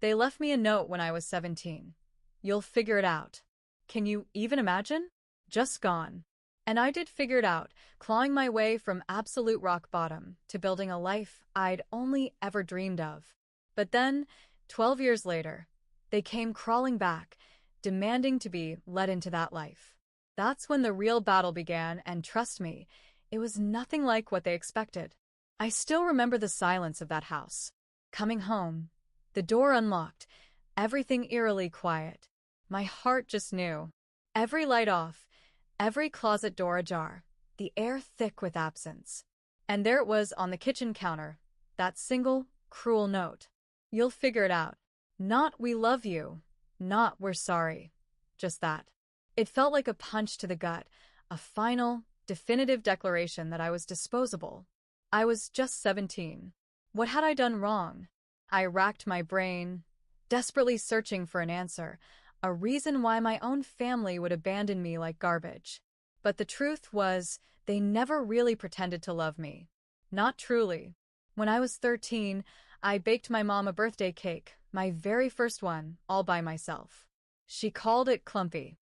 They left me a note when I was 17. You'll figure it out. Can you even imagine? Just gone. And I did figure it out, clawing my way from absolute rock bottom to building a life I'd only ever dreamed of. But then, 12 years later, they came crawling back, demanding to be let into that life. That's when the real battle began, and trust me, it was nothing like what they expected. I still remember the silence of that house. Coming home, the door unlocked, everything eerily quiet. My heart just knew. Every light off, every closet door ajar, the air thick with absence. And there it was on the kitchen counter, that single, cruel note. You'll figure it out. Not "we love you," not "we're sorry." Just that. It felt like a punch to the gut, a final, definitive declaration that I was disposable. I was just 17. What had I done wrong? I racked my brain, desperately searching for an answer, a reason why my own family would abandon me like garbage. But the truth was, they never really pretended to love me. Not truly. When I was 13, I baked my mom a birthday cake, my very first one, all by myself. She called it clumpy.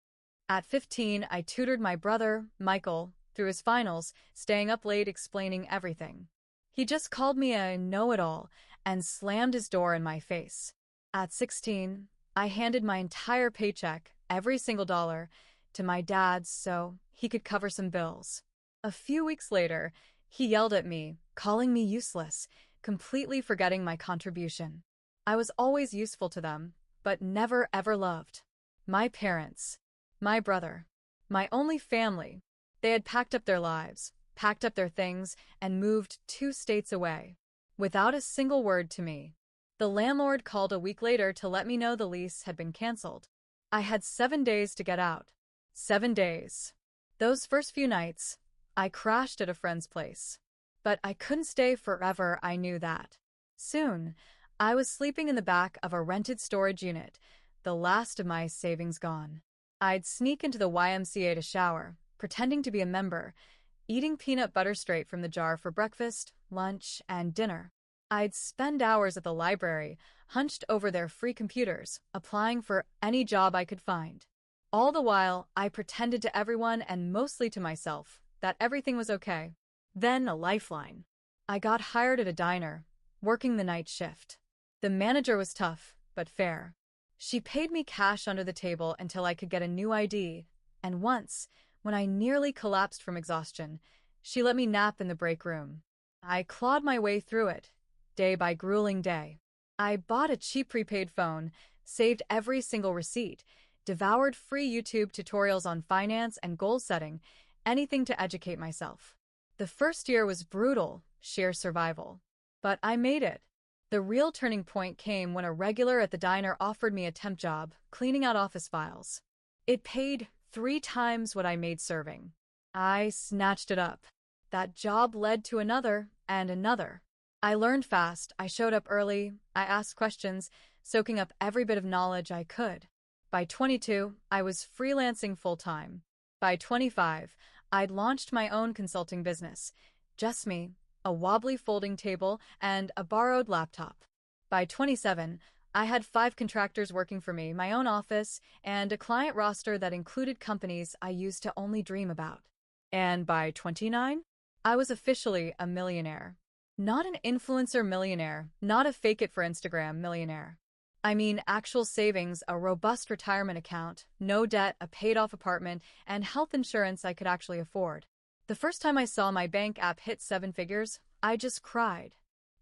At 15, I tutored my brother, Michael, through his finals, staying up late explaining everything. He just called me a know-it-all and slammed his door in my face. At 16, I handed my entire paycheck, every single dollar, to my dad so he could cover some bills. A few weeks later, he yelled at me, calling me useless, completely forgetting my contribution. I was always useful to them, but never ever loved. My parents, my brother, my only family, they had packed up their lives, packed up their things, and moved 2 states away, without a single word to me. The landlord called a week later to let me know the lease had been canceled. I had 7 days to get out. 7 days. Those first few nights, I crashed at a friend's place. But I couldn't stay forever, I knew that. Soon, I was sleeping in the back of a rented storage unit, the last of my savings gone. I'd sneak into the YMCA to shower, pretending to be a member, eating peanut butter straight from the jar for breakfast, lunch, and dinner. I'd spend hours at the library, hunched over their free computers, applying for any job I could find. All the while, I pretended to everyone and mostly to myself that everything was okay. Then a lifeline. I got hired at a diner, working the night shift. The manager was tough, but fair. She paid me cash under the table until I could get a new ID, and once, when I nearly collapsed from exhaustion, she let me nap in the break room. I clawed my way through it, day by grueling day. I bought a cheap prepaid phone, saved every single receipt, devoured free YouTube tutorials on finance and goal setting, anything to educate myself. The first year was brutal, sheer survival. But I made it. The real turning point came when a regular at the diner offered me a temp job, cleaning out office files. It paid 3 times what I made serving. I snatched it up. That job led to another and another. I learned fast, I showed up early, I asked questions, soaking up every bit of knowledge I could. By 22, I was freelancing full-time. By 25, I'd launched my own consulting business. Just me, a wobbly folding table, and a borrowed laptop. By 27, I had 5 contractors working for me, my own office, and a client roster that included companies I used to only dream about. And by 29, I was officially a millionaire. Not an influencer millionaire, not a fake it for Instagram millionaire. I mean actual savings, a robust retirement account, no debt, a paid-off apartment, and health insurance I could actually afford. The first time I saw my bank app hit 7 figures, I just cried.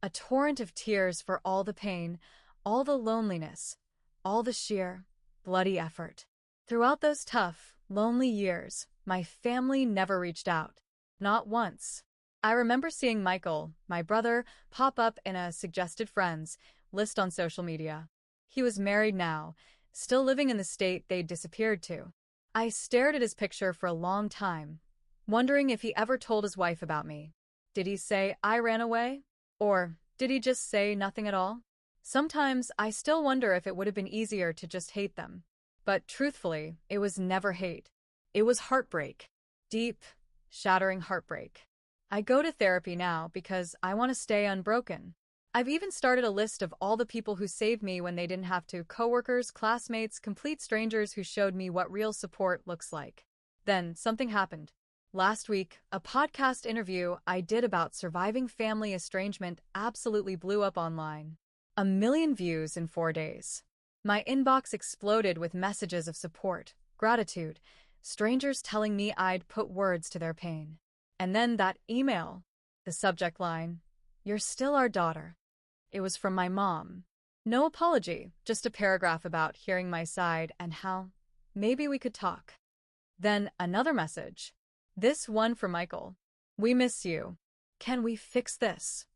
A torrent of tears for all the pain, all the loneliness, all the sheer, bloody effort. Throughout those tough, lonely years, my family never reached out. Not once. I remember seeing Michael, my brother, pop up in a suggested friends list on social media. He was married now, still living in the state they'd disappeared to. I stared at his picture for a long time, wondering if he ever told his wife about me. Did he say I ran away? Or did he just say nothing at all? Sometimes I still wonder if it would have been easier to just hate them. But truthfully, it was never hate. It was heartbreak. Deep, shattering heartbreak. I go to therapy now because I want to stay unbroken. I've even started a list of all the people who saved me when they didn't have to: coworkers, classmates, complete strangers who showed me what real support looks like. Then something happened. Last week, a podcast interview I did about surviving family estrangement absolutely blew up online. 1 million views in 4 days. My inbox exploded with messages of support, gratitude, strangers telling me I'd put words to their pain. And then that email. The subject line, "You're still our daughter." It was from my mom. No apology, just a paragraph about hearing my side and how maybe we could talk. Then another message. This one from Michael. "We miss you. Can we fix this?"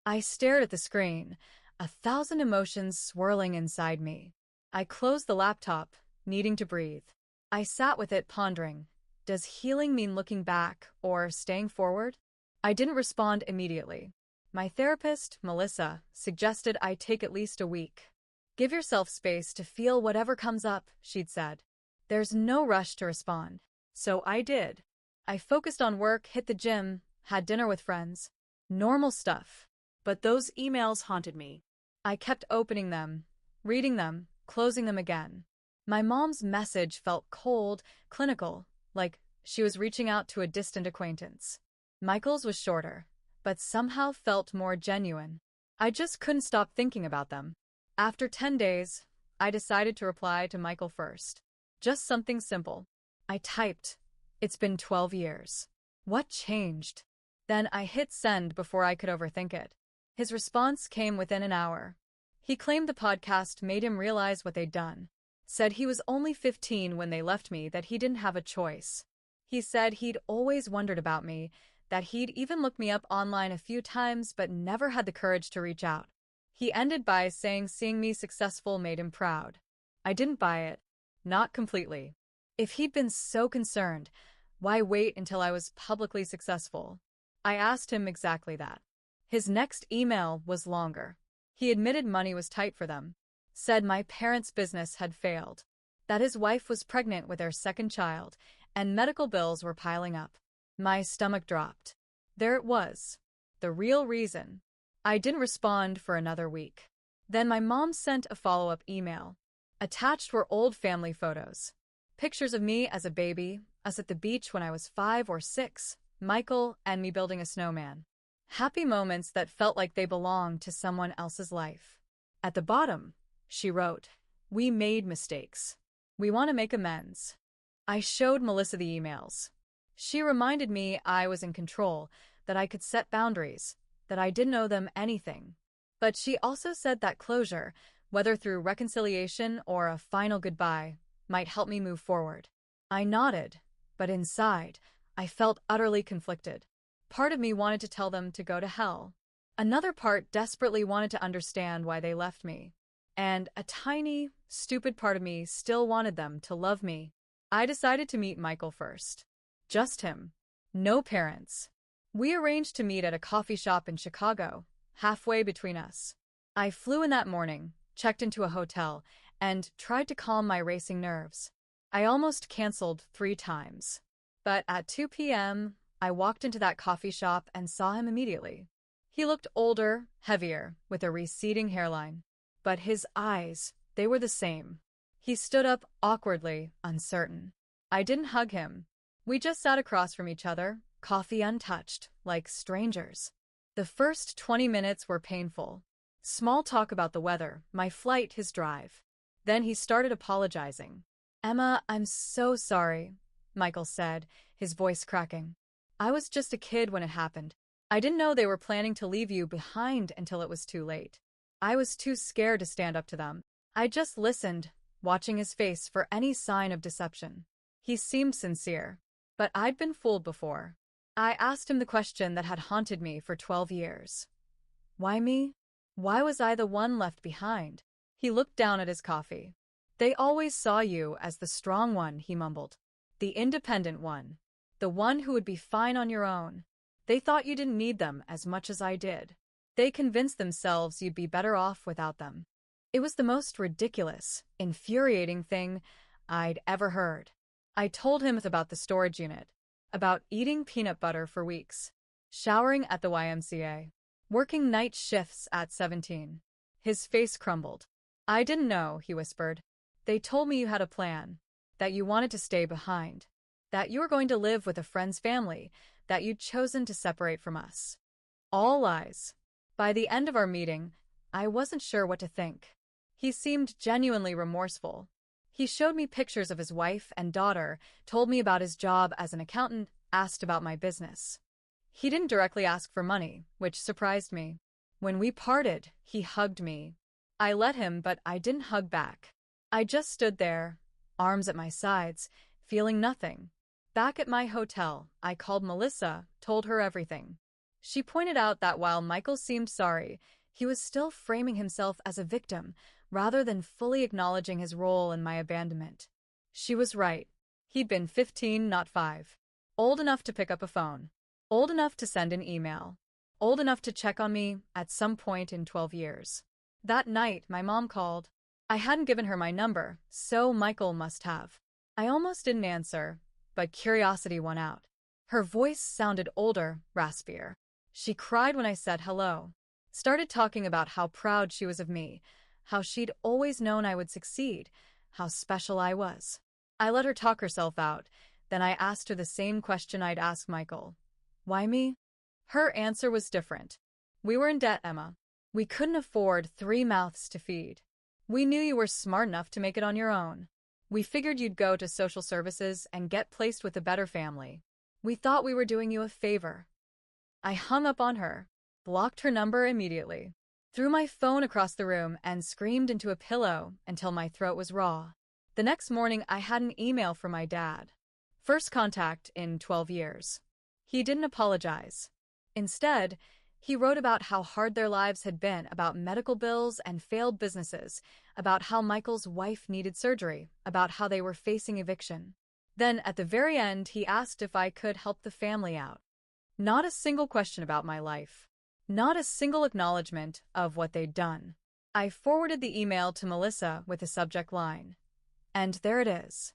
I stared at the screen, 1,000 emotions swirling inside me. I closed the laptop, needing to breathe. I sat with it, pondering. Does healing mean looking back or staying forward? I didn't respond immediately. My therapist, Melissa, suggested I take at least a week. "Give yourself space to feel whatever comes up," she'd said. There's no rush to respond. So I did. I focused on work, hit the gym, had dinner with friends. Normal stuff. But those emails haunted me. I kept opening them, reading them, closing them again. My mom's message felt cold, clinical, like she was reaching out to a distant acquaintance. Michael's was shorter, but somehow felt more genuine. I just couldn't stop thinking about them. After 10 days, I decided to reply to Michael first. Just something simple. I typed, "It's been 12 years. What changed?" Then I hit send before I could overthink it. His response came within an hour. He claimed the podcast made him realize what they'd done. Said he was only 15 when they left me, that he didn't have a choice. He said he'd always wondered about me, that he'd even looked me up online a few times but never had the courage to reach out. He ended by saying seeing me successful made him proud. I didn't buy it. Not completely. If he'd been so concerned, why wait until I was publicly successful? I asked him exactly that. His next email was longer. He admitted money was tight for them. Said my parents' business had failed. That his wife was pregnant with their second child, and medical bills were piling up. My stomach dropped. There it was. The real reason. I didn't respond for another week. Then my mom sent a follow-up email. Attached were old family photos. Pictures of me as a baby, us at the beach when I was 5 or 6, Michael and me building a snowman. Happy moments that felt like they belonged to someone else's life. At the bottom, she wrote, "We made mistakes. We want to make amends." I showed Melissa the emails. She reminded me I was in control, that I could set boundaries, that I didn't owe them anything. But she also said that closure, whether through reconciliation or a final goodbye, might help me move forward. I nodded, but inside, I felt utterly conflicted. Part of me wanted to tell them to go to hell. Another part desperately wanted to understand why they left me. And a tiny, stupid part of me still wanted them to love me. I decided to meet Michael first. Just him. No parents. We arranged to meet at a coffee shop in Chicago, halfway between us. I flew in that morning, checked into a hotel, and tried to calm my racing nerves. I almost canceled 3 times. But at 2 p.m., I walked into that coffee shop and saw him immediately. He looked older, heavier, with a receding hairline. But his eyes, they were the same. He stood up awkwardly, uncertain. I didn't hug him. We just sat across from each other, coffee untouched, like strangers. The first 20 minutes were painful. Small talk about the weather, my flight, his drive. Then he started apologizing. "Emma, I'm so sorry," Michael said, his voice cracking. "I was just a kid when it happened. I didn't know they were planning to leave you behind until it was too late. I was too scared to stand up to them. I just listened, watching his face for any sign of deception. He seemed sincere. But I'd been fooled before. I asked him the question that had haunted me for 12 years. Why me? Why was I the one left behind? He looked down at his coffee. "They always saw you as the strong one," he mumbled. "The independent one. The one who would be fine on your own. They thought you didn't need them as much as I did. They convinced themselves you'd be better off without them." It was the most ridiculous, infuriating thing I'd ever heard. I told him about the storage unit, about eating peanut butter for weeks, showering at the YMCA. Working night shifts at 17. His face crumbled. I didn't know, he whispered. They told me you had a plan, that you wanted to stay behind, that you were going to live with a friend's family, that you'd chosen to separate from us. All lies. By the end of our meeting, I wasn't sure what to think. He seemed genuinely remorseful. He showed me pictures of his wife and daughter, told me about his job as an accountant, asked about my business. He didn't directly ask for money, which surprised me. When we parted, he hugged me. I let him, but I didn't hug back. I just stood there, arms at my sides, feeling nothing. Back at my hotel, I called Melissa, told her everything. She pointed out that while Michael seemed sorry, he was still framing himself as a victim, rather than fully acknowledging his role in my abandonment. She was right. He'd been 15, not 5. Old enough to pick up a phone. Old enough to send an email. Old enough to check on me at some point in 12 years. That night, my mom called. I hadn't given her my number, so Michael must have. I almost didn't answer, but curiosity won out. Her voice sounded older, raspier. She cried when I said hello. Started talking about how proud she was of me, how she'd always known I would succeed, how special I was. I let her talk herself out, then I asked her the same question I'd asked Michael. Why me? Her answer was different. We were in debt, Emma. We couldn't afford 3 mouths to feed. We knew you were smart enough to make it on your own. We figured you'd go to social services and get placed with a better family. We thought we were doing you a favor. I hung up on her, blocked her number immediately, threw my phone across the room and screamed into a pillow until my throat was raw. The next morning, I had an email from my dad. First contact in 12 years. He didn't apologize. Instead, he wrote about how hard their lives had been, about medical bills and failed businesses, about how Michael's wife needed surgery, about how they were facing eviction. Then, at the very end, he asked if I could help the family out. Not a single question about my life. Not a single acknowledgement of what they'd done. I forwarded the email to Melissa with the subject line. And there it is.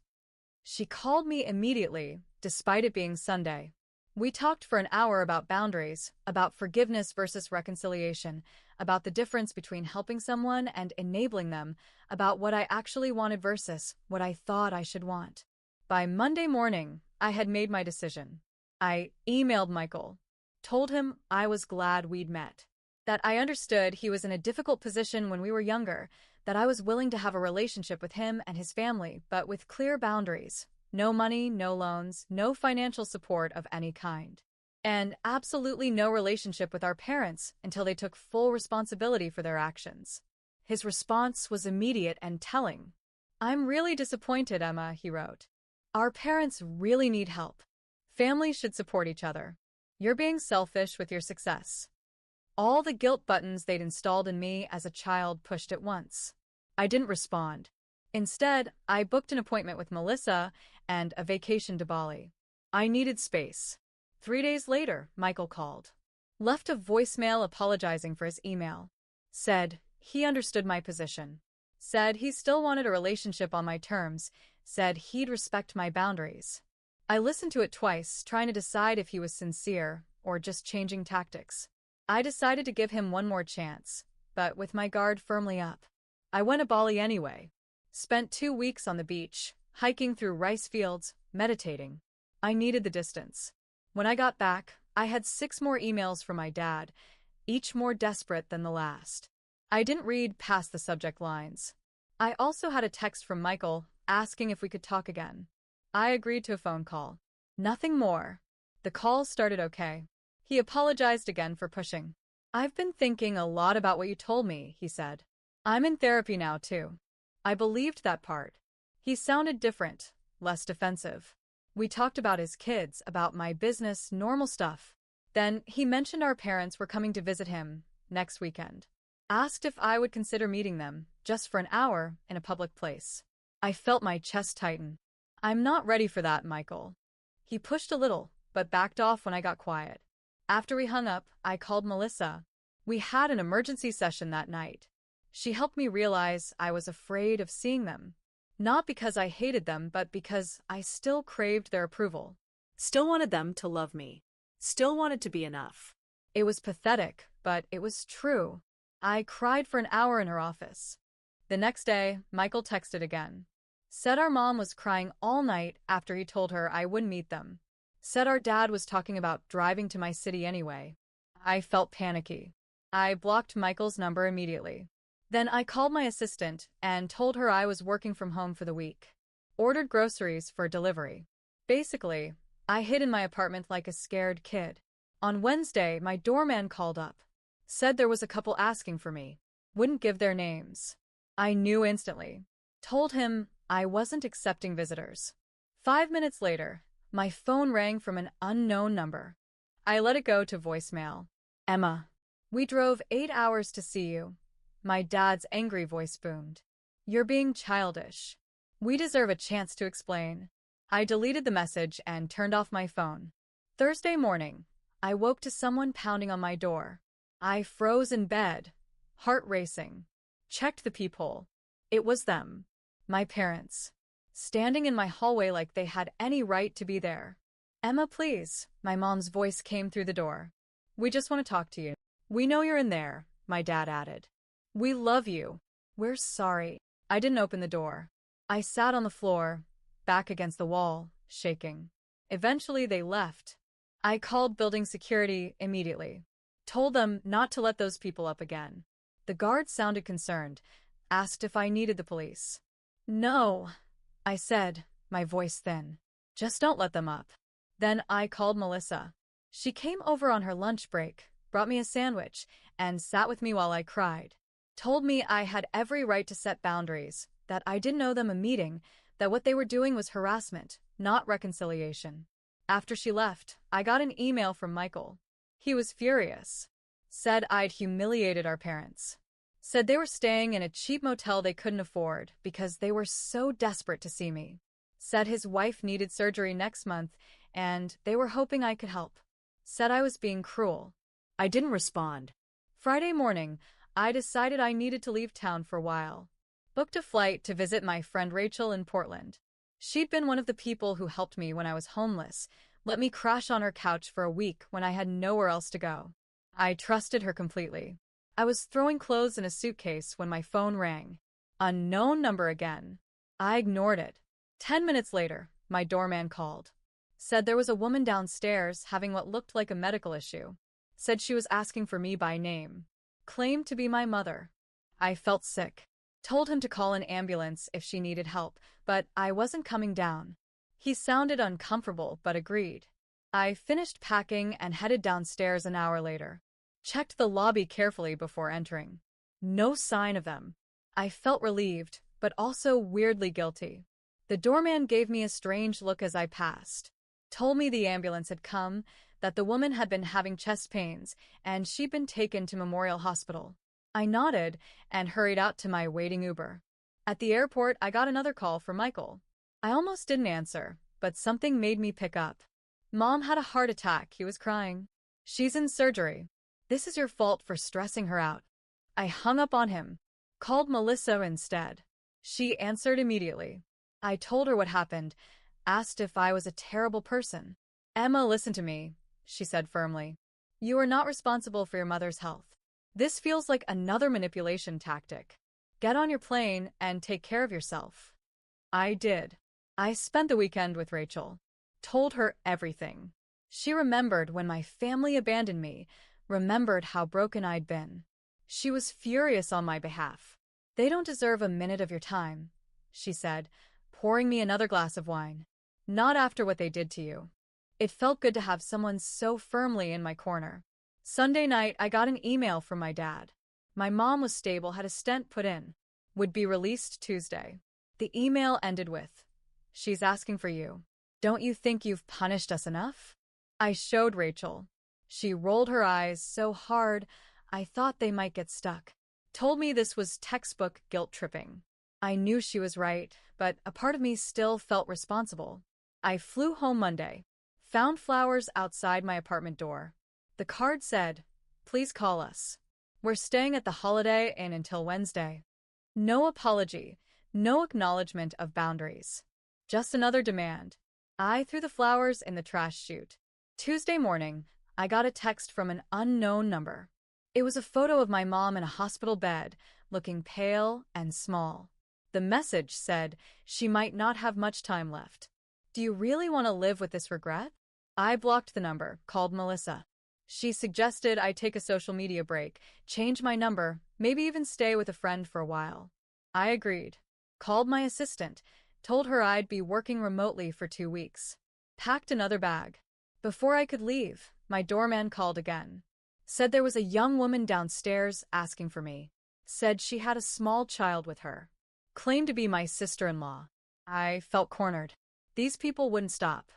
She called me immediately, despite it being Sunday. We talked for an hour about boundaries, about forgiveness versus reconciliation, about the difference between helping someone and enabling them, about what I actually wanted versus what I thought I should want. By Monday morning, I had made my decision. I emailed Michael, told him I was glad we'd met, that I understood he was in a difficult position when we were younger, that I was willing to have a relationship with him and his family, but with clear boundaries. No money, no loans, no financial support of any kind. And absolutely no relationship with our parents until they took full responsibility for their actions. His response was immediate and telling. I'm really disappointed, Emma, he wrote. Our parents really need help. Families should support each other. You're being selfish with your success. All the guilt buttons they'd installed in me as a child pushed at once. I didn't respond. Instead, I booked an appointment with Melissa and a vacation to Bali. I needed space. 3 days later, Michael called. Left a voicemail apologizing for his email. Said he understood my position. Said he still wanted a relationship on my terms. Said he'd respect my boundaries. I listened to it twice, trying to decide if he was sincere or just changing tactics. I decided to give him one more chance, but with my guard firmly up. I went to Bali anyway. Spent 2 weeks on the beach, hiking through rice fields, meditating. I needed the distance. When I got back, I had 6 more emails from my dad, each more desperate than the last. I didn't read past the subject lines. I also had a text from Michael asking if we could talk again. I agreed to a phone call. Nothing more. The call started okay. He apologized again for pushing. I've been thinking a lot about what you told me, he said. I'm in therapy now, too. I believed that part. He sounded different, less defensive. We talked about his kids, about my business, normal stuff. Then he mentioned our parents were coming to visit him next weekend. Asked if I would consider meeting them, just for an hour, in a public place. I felt my chest tighten. I'm not ready for that, Michael. He pushed a little, but backed off when I got quiet. After we hung up, I called Melissa. We had an emergency session that night. She helped me realize I was afraid of seeing them. Not because I hated them, but because I still craved their approval. Still wanted them to love me. Still wanted to be enough. It was pathetic, but it was true. I cried for an hour in her office. The next day, Michael texted again. Said our mom was crying all night after he told her I wouldn't meet them. Said our dad was talking about driving to my city anyway. I felt panicky. I blocked Michael's number immediately. Then I called my assistant and told her I was working from home for the week. Ordered groceries for delivery. Basically, I hid in my apartment like a scared kid. On Wednesday, my doorman called up. Said there was a couple asking for me. Wouldn't give their names. I knew instantly. Told him I wasn't accepting visitors. 5 minutes later, my phone rang from an unknown number. I let it go to voicemail. Emma, we drove 8 hours to see you. My dad's angry voice boomed. You're being childish. We deserve a chance to explain. I deleted the message and turned off my phone. Thursday morning, I woke to someone pounding on my door. I froze in bed, heart racing. Checked the peephole. It was them. My parents. Standing in my hallway like they had any right to be there. Emma, please, my mom's voice came through the door. We just want to talk to you. We know you're in there, my dad added. We love you. We're sorry. I didn't open the door. I sat on the floor, back against the wall, shaking. Eventually they left. I called building security immediately. Told them not to let those people up again. The guard sounded concerned, asked if I needed the police. No, I said, my voice thin. Just don't let them up. Then I called Melissa. She came over on her lunch break, brought me a sandwich, and sat with me while I cried. Told me I had every right to set boundaries, that I didn't owe them a meeting, that what they were doing was harassment, not reconciliation. After she left, I got an email from Michael. He was furious. Said I'd humiliated our parents. Said they were staying in a cheap motel they couldn't afford because they were so desperate to see me. Said his wife needed surgery next month and they were hoping I could help. Said I was being cruel. I didn't respond. Friday morning, I decided I needed to leave town for a while. Booked a flight to visit my friend Rachel in Portland. She'd been one of the people who helped me when I was homeless, let me crash on her couch for a week when I had nowhere else to go. I trusted her completely. I was throwing clothes in a suitcase when my phone rang. Unknown number again. I ignored it. 10 minutes later, my doorman called. Said there was a woman downstairs having what looked like a medical issue. Said she was asking for me by name. Claimed to be my mother. I felt sick. Told him to call an ambulance if she needed help, but I wasn't coming down. He sounded uncomfortable but agreed. I finished packing and headed downstairs an hour later. Checked the lobby carefully before entering. No sign of them. I felt relieved, but also weirdly guilty. The doorman gave me a strange look as I passed. Told me the ambulance had come, that the woman had been having chest pains, and she'd been taken to Memorial Hospital. I nodded and hurried out to my waiting Uber. At the airport, I got another call from Michael. I almost didn't answer, but something made me pick up. Mom had a heart attack, he was crying. She's in surgery. This is your fault for stressing her out. I hung up on him. Called Melissa instead. She answered immediately. I told her what happened, asked if I was a terrible person. Emma, listen to me, she said firmly. You are not responsible for your mother's health. This feels like another manipulation tactic. Get on your plane and take care of yourself. I did. I spent the weekend with Rachel. Told her everything. She remembered when my family abandoned me, remembered how broken I'd been. She was furious on my behalf. They don't deserve a minute of your time, she said, pouring me another glass of wine. Not after what they did to you. It felt good to have someone so firmly in my corner. Sunday night, I got an email from my dad. My mom was stable, had a stent put in. Would be released Tuesday. The email ended with, "She's asking for you. Don't you think you've punished us enough?" I showed Rachel. She rolled her eyes so hard, I thought they might get stuck. Told me this was textbook guilt tripping. I knew she was right, but a part of me still felt responsible. I flew home Monday. Found flowers outside my apartment door. The card said, "Please call us. We're staying at the Holiday Inn until Wednesday." No apology, no acknowledgement of boundaries. Just another demand. I threw the flowers in the trash chute. Tuesday morning, I got a text from an unknown number. It was a photo of my mom in a hospital bed, looking pale and small. The message said she might not have much time left. Do you really want to live with this regret? I blocked the number, called Melissa. She suggested I take a social media break, change my number, maybe even stay with a friend for a while. I agreed. Called my assistant, told her I'd be working remotely for 2 weeks. Packed another bag. Before I could leave, my doorman called again. Said there was a young woman downstairs asking for me. Said she had a small child with her. Claimed to be my sister-in-law. I felt cornered. These people wouldn't stop.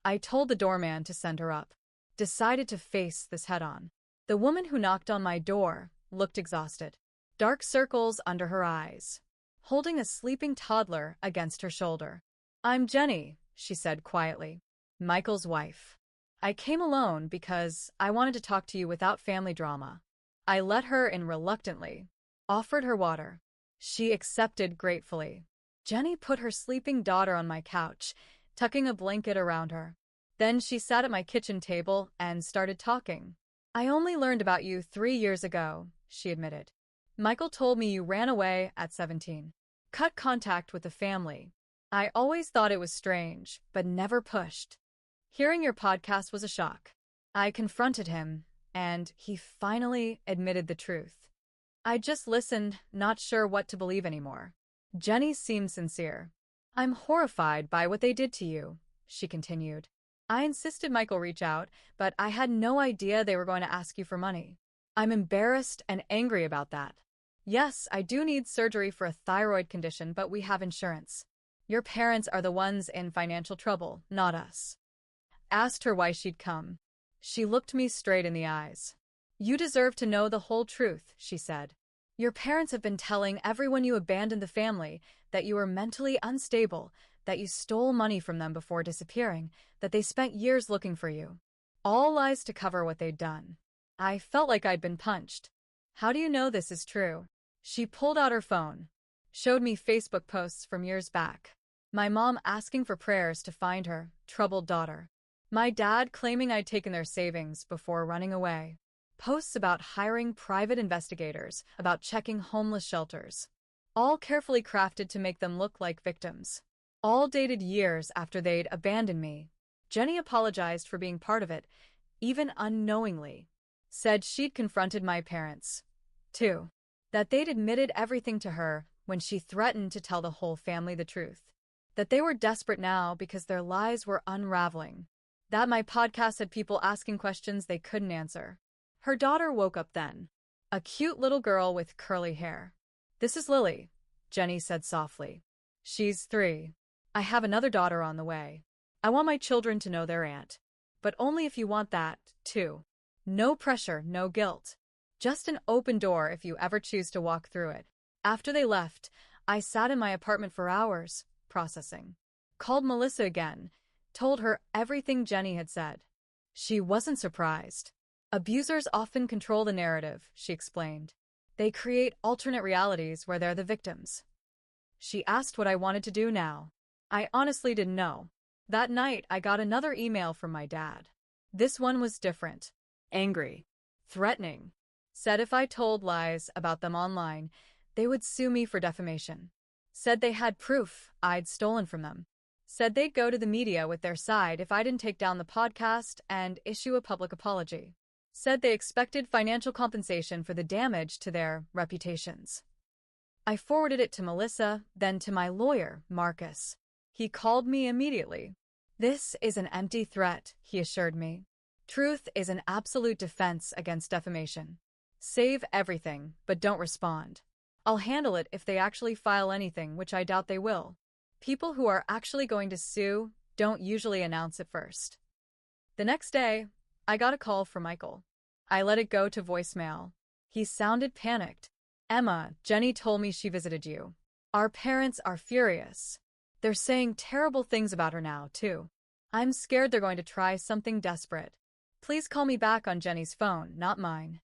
I told the doorman to send her up. Decided to face this head-on. The woman who knocked on my door looked exhausted. Dark circles under her eyes. Holding a sleeping toddler against her shoulder. "I'm Jenny," she said quietly. "Michael's wife. I came alone because I wanted to talk to you without family drama." I let her in reluctantly. Offered her water. She accepted gratefully. Jenny put her sleeping daughter on my couch, tucking a blanket around her. Then she sat at my kitchen table and started talking. "I only learned about you 3 years ago," she admitted. "Michael told me you ran away at 17. Cut contact with the family. I always thought it was strange, but never pushed. Hearing your podcast was a shock." I confronted him, and he finally admitted the truth. I just listened, not sure what to believe anymore. Jenny seemed sincere. "I'm horrified by what they did to you," she continued. "I insisted Michael reach out, but I had no idea they were going to ask you for money. I'm embarrassed and angry about that. Yes, I do need surgery for a thyroid condition, but we have insurance. Your parents are the ones in financial trouble, not us." Asked her why she'd come. She looked me straight in the eyes. "You deserve to know the whole truth," she said. "Your parents have been telling everyone you abandoned the family, that you were mentally unstable, that you stole money from them before disappearing, that they spent years looking for you. All lies to cover what they'd done." I felt like I'd been punched. "How do you know this is true?" She pulled out her phone. Showed me Facebook posts from years back. My mom asking for prayers to find her troubled daughter. My dad claiming I'd taken their savings before running away. Posts about hiring private investigators, about checking homeless shelters. All carefully crafted to make them look like victims. All dated years after they'd abandoned me. Jenny apologized for being part of it, even unknowingly. Said she'd confronted my parents, too. That they'd admitted everything to her when she threatened to tell the whole family the truth. That they were desperate now because their lives were unraveling. That my podcast had people asking questions they couldn't answer. Her daughter woke up then. A cute little girl with curly hair. "This is Lily," Jenny said softly. "She's 3. I have another daughter on the way. I want my children to know their aunt. But only if you want that, too. No pressure, no guilt. Just an open door if you ever choose to walk through it." After they left, I sat in my apartment for hours, processing. Called Melissa again, told her everything Jenny had said. She wasn't surprised. "Abusers often control the narrative," she explained. "They create alternate realities where they're the victims." She asked what I wanted to do now. I honestly didn't know. That night, I got another email from my dad. This one was different. Angry. Threatening. Said if I told lies about them online, they would sue me for defamation. Said they had proof I'd stolen from them. Said they'd go to the media with their side if I didn't take down the podcast and issue a public apology. Said they expected financial compensation for the damage to their reputations. I forwarded it to Melissa, then to my lawyer, Marcus. He called me immediately. "This is an empty threat," he assured me. "Truth is an absolute defense against defamation. Save everything, but don't respond. I'll handle it if they actually file anything, which I doubt they will. People who are actually going to sue don't usually announce it first." The next day, I got a call from Michael. I let it go to voicemail. He sounded panicked. "Emma, Jenny told me she visited you. Our parents are furious. They're saying terrible things about her now, too. I'm scared they're going to try something desperate. Please call me back on Jenny's phone, not mine."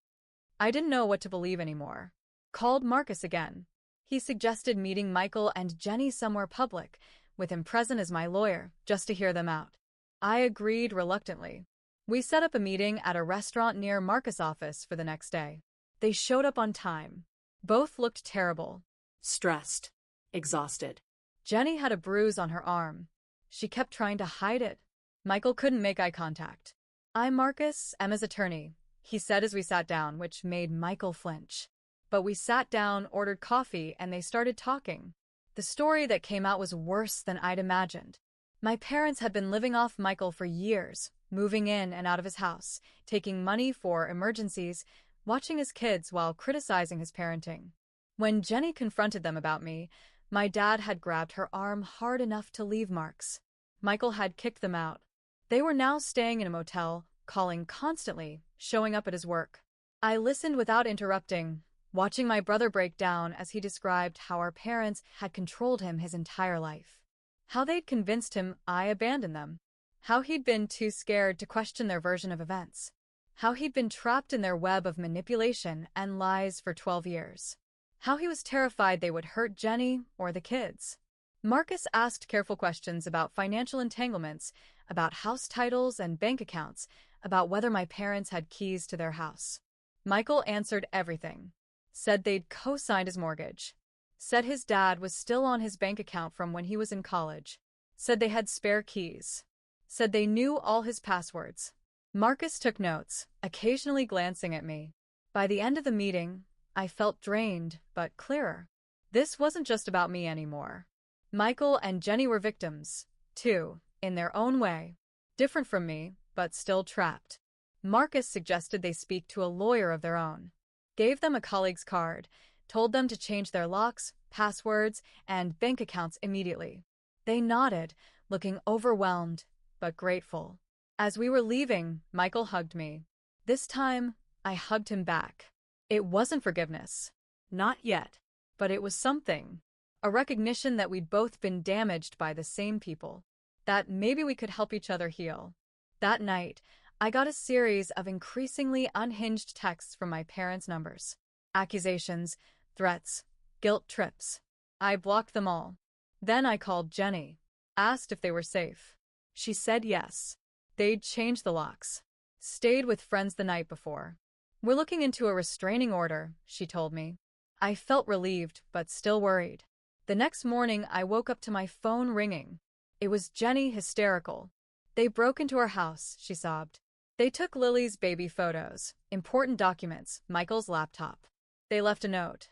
I didn't know what to believe anymore. Called Marcus again. He suggested meeting Michael and Jenny somewhere public, with him present as my lawyer, just to hear them out. I agreed reluctantly. We set up a meeting at a restaurant near Marcus' office for the next day. They showed up on time. Both looked terrible. Stressed. Exhausted. Jenny had a bruise on her arm. She kept trying to hide it. Michael couldn't make eye contact. "I'm Marcus, Emma's attorney," he said as we sat down, which made Michael flinch. But we sat down, ordered coffee, and they started talking. The story that came out was worse than I'd imagined. My parents had been living off Michael for years, moving in and out of his house, taking money for emergencies, watching his kids while criticizing his parenting. When Jenny confronted them about me, my dad had grabbed her arm hard enough to leave marks. Michael had kicked them out. They were now staying in a motel, calling constantly, showing up at his work. I listened without interrupting, watching my brother break down as he described how our parents had controlled him his entire life. How they'd convinced him I abandoned them. How he'd been too scared to question their version of events. How he'd been trapped in their web of manipulation and lies for 12 years. How he was terrified they would hurt Jenny or the kids. Marcus asked careful questions about financial entanglements, about house titles and bank accounts, about whether my parents had keys to their house. Michael answered everything. Said they'd co-signed his mortgage. Said his dad was still on his bank account from when he was in college. Said they had spare keys. Said they knew all his passwords. Marcus took notes, occasionally glancing at me. By the end of the meeting, I felt drained, but clearer. This wasn't just about me anymore. Michael and Jenny were victims, too, in their own way. Different from me, but still trapped. Marcus suggested they speak to a lawyer of their own. Gave them a colleague's card, told them to change their locks, passwords, and bank accounts immediately. They nodded, looking overwhelmed, but grateful. As we were leaving, Michael hugged me. This time, I hugged him back. It wasn't forgiveness. Not yet. But it was something. A recognition that we'd both been damaged by the same people. That maybe we could help each other heal. That night, I got a series of increasingly unhinged texts from my parents' numbers. Accusations, threats, guilt trips. I blocked them all. Then I called Jenny. Asked if they were safe. She said yes. They'd changed the locks. Stayed with friends the night before. "We're looking into a restraining order," she told me. I felt relieved, but still worried. The next morning, I woke up to my phone ringing. It was Jenny, hysterical. "They broke into our house," she sobbed. "They took Lily's baby photos, important documents, Michael's laptop. They left a note.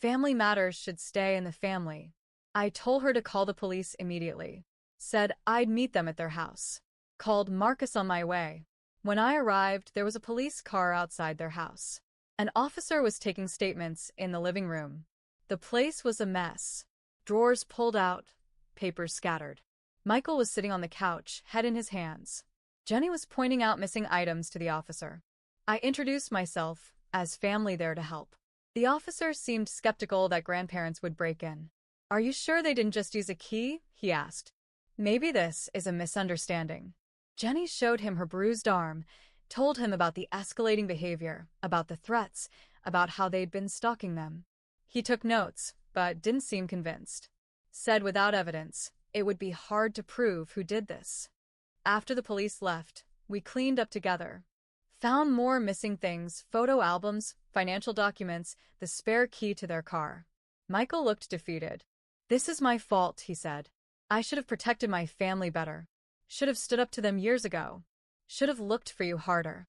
Family matters should stay in the family." I told her to call the police immediately. Said I'd meet them at their house. Called Marcus on my way. When I arrived, there was a police car outside their house. An officer was taking statements in the living room. The place was a mess. Drawers pulled out, papers scattered. Michael was sitting on the couch, head in his hands. Jenny was pointing out missing items to the officer. I introduced myself, as family there to help. The officer seemed skeptical that grandparents would break in. "Are you sure they didn't just use a key?" he asked. "Maybe this is a misunderstanding." Jenny showed him her bruised arm, told him about the escalating behavior, about the threats, about how they'd been stalking them. He took notes, but didn't seem convinced. Said without evidence, it would be hard to prove who did this. After the police left, we cleaned up together. Found more missing things, photo albums, financial documents, the spare key to their car. Michael looked defeated. "This is my fault," he said. "I should have protected my family better. Should have stood up to them years ago. Should have looked for you harder."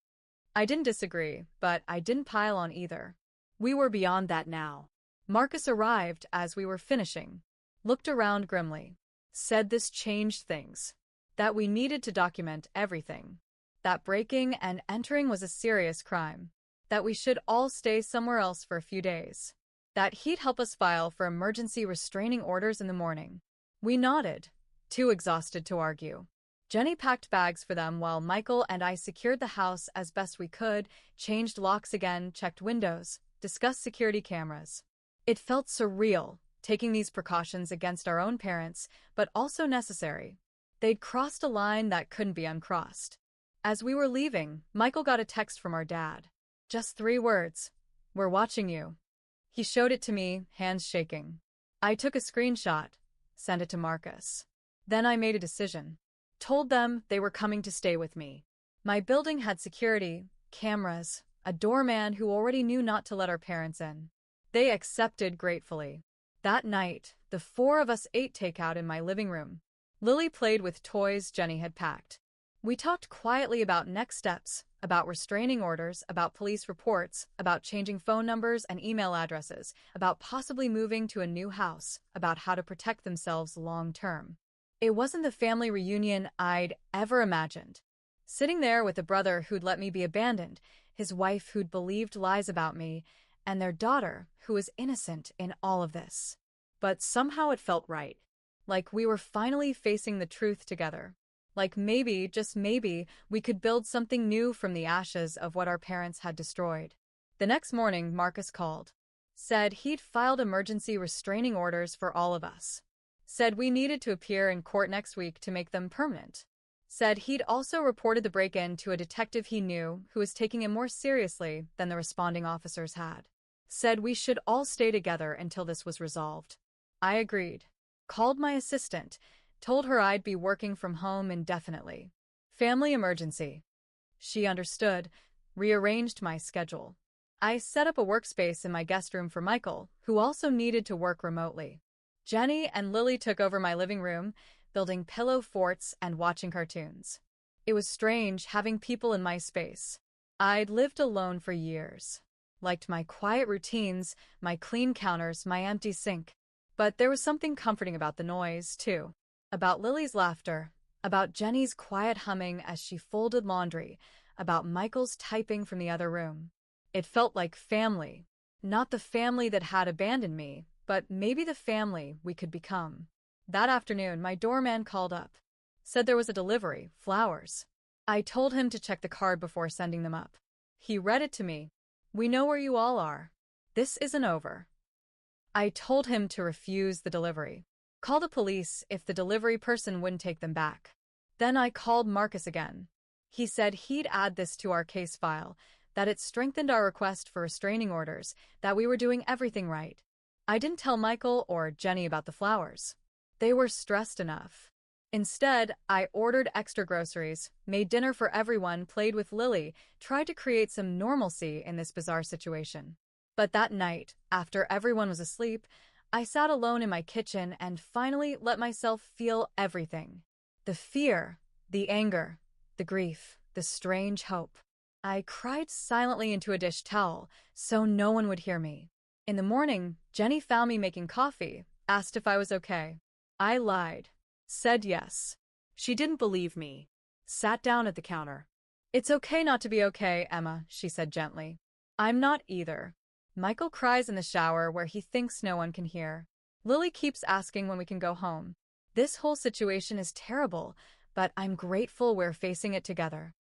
I didn't disagree, but I didn't pile on either. We were beyond that now. Marcus arrived as we were finishing. Looked around grimly. Said this changed things. That we needed to document everything. That breaking and entering was a serious crime. That we should all stay somewhere else for a few days. That he'd help us file for emergency restraining orders in the morning. We nodded, too exhausted to argue. Jenny packed bags for them while Michael and I secured the house as best we could, changed locks again, checked windows, discussed security cameras. It felt surreal, taking these precautions against our own parents, but also necessary. They'd crossed a line that couldn't be uncrossed. As we were leaving, Michael got a text from our dad. Just 3 words. "We're watching you." He showed it to me, hands shaking. I took a screenshot, sent it to Marcus. Then I made a decision. Told them they were coming to stay with me. My building had security, cameras, a doorman who already knew not to let our parents in. They accepted gratefully. That night, the four of us ate takeout in my living room. Lily played with toys Jenny had packed. We talked quietly about next steps, about restraining orders, about police reports, about changing phone numbers and email addresses, about possibly moving to a new house, about how to protect themselves long term. It wasn't the family reunion I'd ever imagined. Sitting there with a brother who'd let me be abandoned, his wife who'd believed lies about me, and their daughter who was innocent in all of this. But somehow it felt right. Like we were finally facing the truth together. Like maybe, just maybe, we could build something new from the ashes of what our parents had destroyed. The next morning, Marcus called. Said he'd filed emergency restraining orders for all of us. Said we needed to appear in court next week to make them permanent. Said he'd also reported the break-in to a detective he knew who was taking it more seriously than the responding officers had. Said we should all stay together until this was resolved. I agreed. Called my assistant, told her I'd be working from home indefinitely. Family emergency. She understood, rearranged my schedule. I set up a workspace in my guest room for Michael, who also needed to work remotely. Jenny and Lily took over my living room, building pillow forts and watching cartoons. It was strange having people in my space. I'd lived alone for years. Liked my quiet routines, my clean counters, my empty sink. But there was something comforting about the noise, too. About Lily's laughter, about Jenny's quiet humming as she folded laundry, about Michael's typing from the other room. It felt like family. Not the family that had abandoned me, but maybe the family we could become. That afternoon, my doorman called up. Said there was a delivery, flowers. I told him to check the card before sending them up. He read it to me. We know where you all are. This isn't over. I told him to refuse the delivery. Call the police if the delivery person wouldn't take them back. Then I called Marcus again. He said he'd add this to our case file, that it strengthened our request for restraining orders, that we were doing everything right. I didn't tell Michael or Jenny about the flowers. They were stressed enough. Instead, I ordered extra groceries, made dinner for everyone, played with Lily, tried to create some normalcy in this bizarre situation. But that night, after everyone was asleep, I sat alone in my kitchen and finally let myself feel everything. The fear, the anger, the grief, the strange hope. I cried silently into a dish towel so no one would hear me. In the morning, Jenny found me making coffee, asked if I was okay. I lied. Said yes. She didn't believe me. Sat down at the counter. It's okay not to be okay, Emma, she said gently. I'm not either. Michael cries in the shower where he thinks no one can hear. Lily keeps asking when we can go home. This whole situation is terrible, but I'm grateful we're facing it together.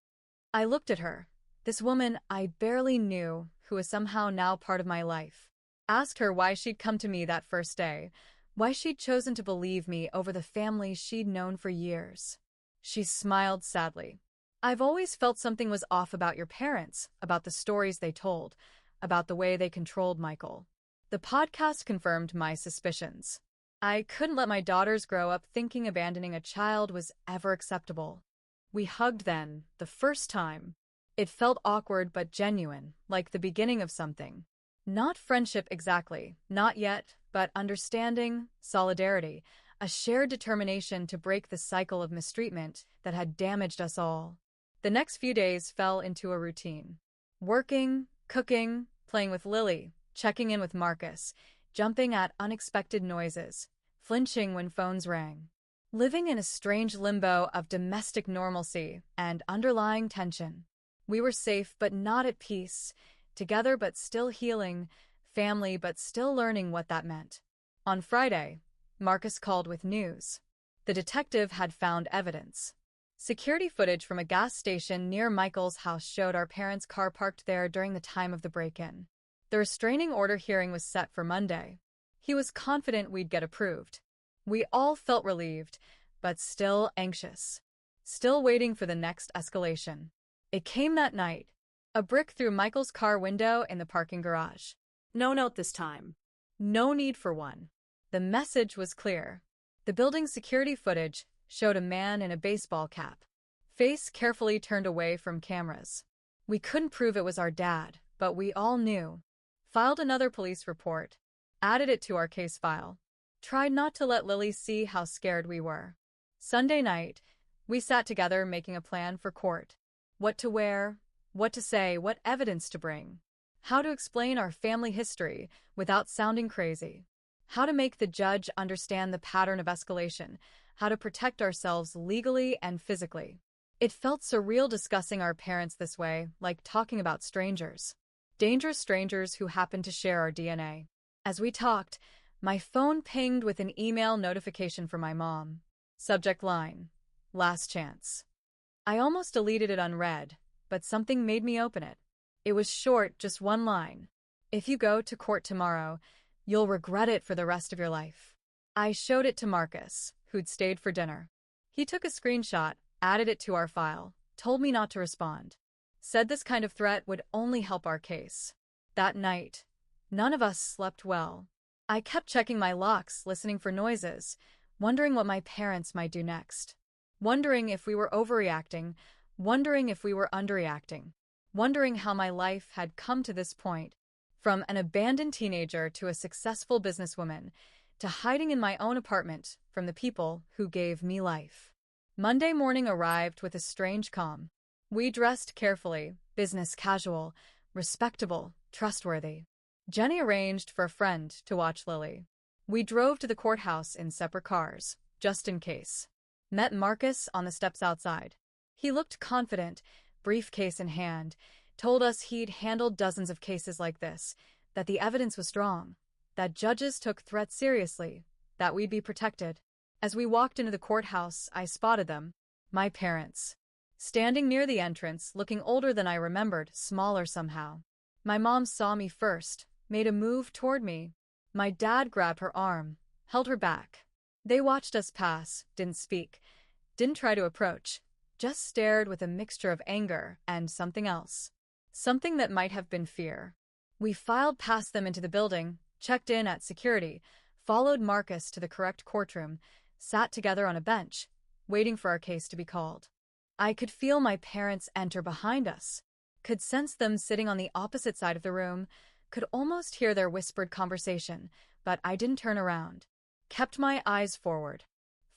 I looked at her, this woman I barely knew, who is somehow now part of my life. Asked her why she'd come to me that first day, why she'd chosen to believe me over the family she'd known for years. She smiled sadly. I've always felt something was off about your parents, about the stories they told, about the way they controlled Michael. The podcast confirmed my suspicions. I couldn't let my daughters grow up thinking abandoning a child was ever acceptable. We hugged then, the first time. It felt awkward but genuine, like the beginning of something. Not friendship exactly, not yet, but understanding, solidarity, a shared determination to break the cycle of mistreatment that had damaged us all. The next few days fell into a routine. Working, cooking, playing with Lily, checking in with Marcus, jumping at unexpected noises, flinching when phones rang. Living in a strange limbo of domestic normalcy and underlying tension. We were safe but not at peace, together but still healing, family but still learning what that meant. On Friday, Marcus called with news. The detective had found evidence. Security footage from a gas station near Michael's house showed our parents' car parked there during the time of the break-in. The restraining order hearing was set for Monday. He was confident we'd get approved. We all felt relieved, but still anxious. Still waiting for the next escalation. It came that night. A brick through Michael's car window in the parking garage. No note this time. No need for one. The message was clear. The building's security footage showed a man in a baseball cap. face carefully turned away from cameras. We couldn't prove it was our dad, but we all knew. Filed another police report. Added it to our case file. Tried not to let Lily see how scared we were. Sunday night, we sat together making a plan for court. What to wear, what to say, what evidence to bring. How to explain our family history without sounding crazy. How to make the judge understand the pattern of escalation. How to protect ourselves legally and physically. It felt surreal discussing our parents this way, like talking about strangers. Dangerous strangers who happened to share our DNA. As we talked, my phone pinged with an email notification from my mom. Subject line: Last chance. I almost deleted it unread, but something made me open it. It was short, just one line. If you go to court tomorrow, you'll regret it for the rest of your life. I showed it to Marcus, who'd stayed for dinner. He took a screenshot, added it to our file, told me not to respond. Said this kind of threat would only help our case. That night, none of us slept well. I kept checking my locks, listening for noises, wondering what my parents might do next. Wondering if we were overreacting, wondering if we were underreacting. Wondering how my life had come to this point, from an abandoned teenager to a successful businesswoman, to hiding in my own apartment from the people who gave me life. Monday morning arrived with a strange calm. We dressed carefully, business casual, respectable, trustworthy. Jenny arranged for a friend to watch Lily. We drove to the courthouse in separate cars, just in case. Met Marcus on the steps outside. He looked confident, briefcase in hand, told us he'd handled dozens of cases like this, that the evidence was strong, that judges took threats seriously, that we'd be protected. As we walked into the courthouse, I spotted them, my parents, standing near the entrance, looking older than I remembered, smaller somehow. My mom saw me first, made a move toward me. My dad grabbed her arm, held her back. They watched us pass, didn't speak, didn't try to approach. Just stared with a mixture of anger and something else. Something that might have been fear. We filed past them into the building, checked in at security, followed Marcus to the correct courtroom, sat together on a bench, waiting for our case to be called. I could feel my parents enter behind us, could sense them sitting on the opposite side of the room, could almost hear their whispered conversation, but I didn't turn around. Kept my eyes forward.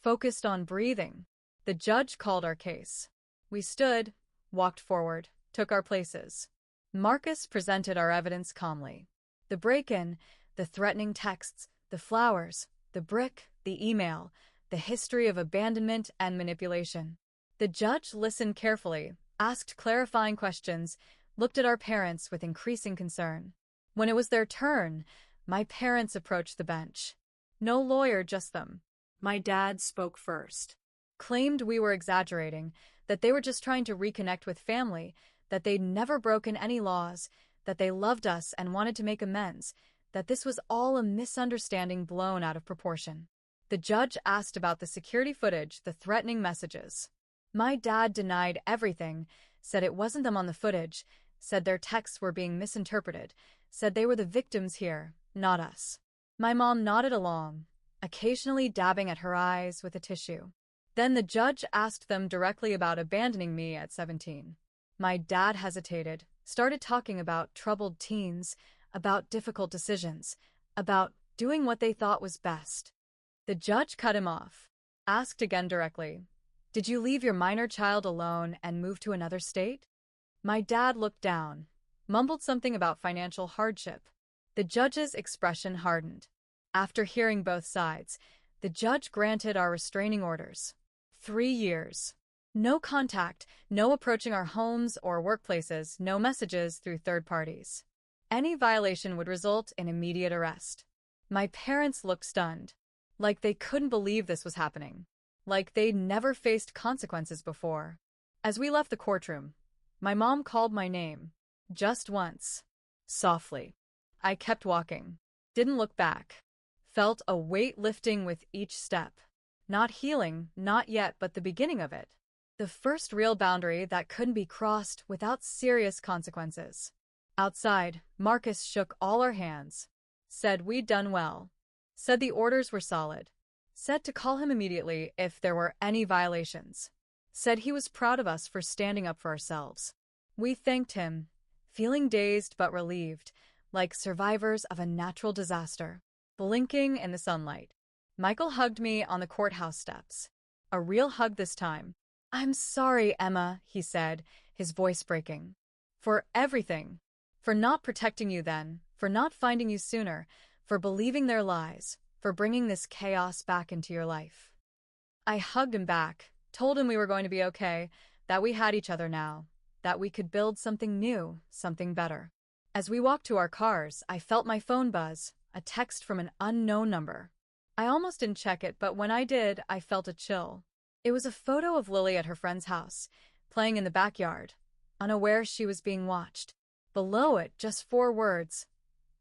Focused on breathing. The judge called our case. We stood, walked forward, took our places. Marcus presented our evidence calmly. The break-in, the threatening texts, the flowers, the brick, the email, the history of abandonment and manipulation. The judge listened carefully, asked clarifying questions, looked at our parents with increasing concern. When it was their turn, my parents approached the bench. No lawyer, just them. My dad spoke first. Claimed we were exaggerating, that they were just trying to reconnect with family, that they'd never broken any laws, that they loved us and wanted to make amends, that this was all a misunderstanding blown out of proportion. The judge asked about the security footage, the threatening messages. My dad denied everything, said it wasn't them on the footage, said their texts were being misinterpreted, said they were the victims here, not us. My mom nodded along, occasionally dabbing at her eyes with a tissue. Then the judge asked them directly about abandoning me at 17. My dad hesitated, started talking about troubled teens, about difficult decisions, about doing what they thought was best. The judge cut him off, asked again directly, "Did you leave your minor child alone and move to another state?" My dad looked down, mumbled something about financial hardship. The judge's expression hardened. After hearing both sides, the judge granted our restraining orders. 3 years. No contact, no approaching our homes or workplaces, no messages through third parties. Any violation would result in immediate arrest. My parents looked stunned, like they couldn't believe this was happening, like they'd never faced consequences before. As we left the courtroom, my mom called my name, just once, softly. I kept walking, didn't look back. Felt a weight lifting with each step. Not healing, not yet, but the beginning of it. The first real boundary that couldn't be crossed without serious consequences. Outside, Marcus shook all our hands. Said we'd done well. Said the orders were solid. Said to call him immediately if there were any violations. Said he was proud of us for standing up for ourselves. We thanked him, feeling dazed but relieved, like survivors of a natural disaster. Blinking in the sunlight, Michael hugged me on the courthouse steps. A real hug this time. "I'm sorry, Emma," he said, his voice breaking. "For everything. For not protecting you then, for not finding you sooner, for believing their lies, for bringing this chaos back into your life." I hugged him back, told him we were going to be okay, that we had each other now, that we could build something new, something better. As we walked to our cars, I felt my phone buzz, a text from an unknown number. I almost didn't check it, but when I did, I felt a chill. It was a photo of Lily at her friend's house, playing in the backyard, unaware she was being watched. Below it, just 4 words: